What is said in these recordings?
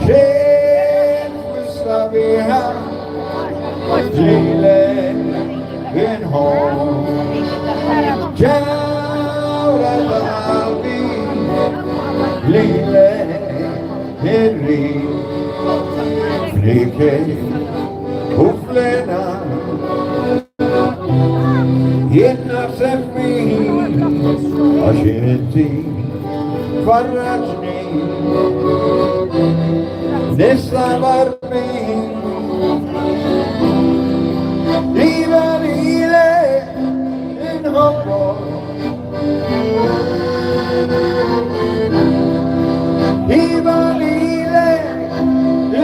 Känn för vieja, lille en hav. Kjaura talvi, lille en rik. Flicke, huflena, innafsemmi, ascinti, farraġni, nista varmi, iva lile inħobbo, iva lile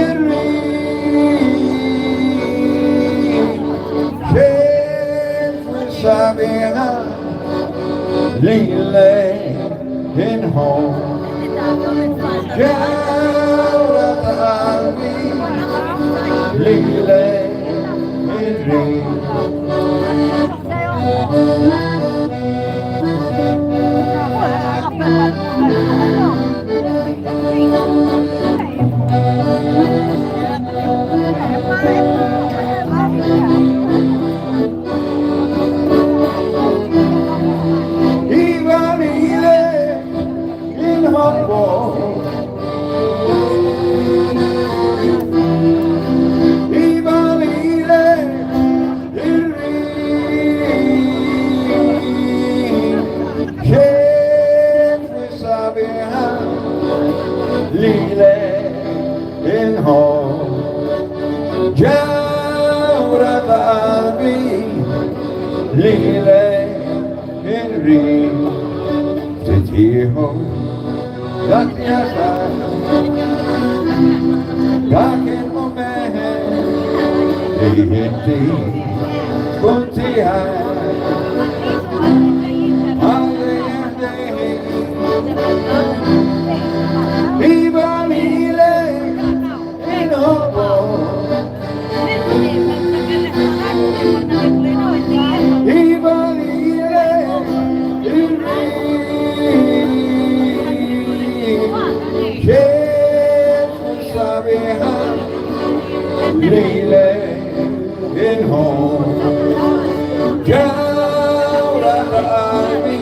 irri, sabiha lile inħobbo. Kjaura talvi, lile irri. Iva lile inħobbo. Iva lile irri. Kif sabiha lile inħobbo. Ġawra qalbi lile irri. Titiħu dak jasar, dak il-moment li inti tkun tiegħi. Għalli jahdeħi, iva lile inħobbo. Iva lile irri. Kif sabiha lile inħobbo. Ġawra qalbi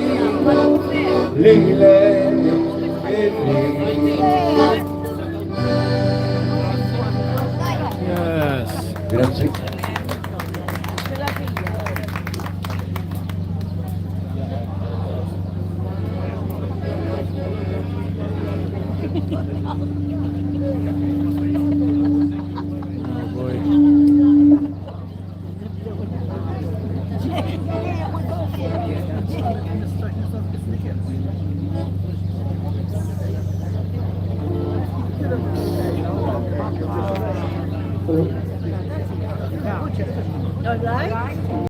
lile irri. Yes. Grazie. Oh boy. Alright.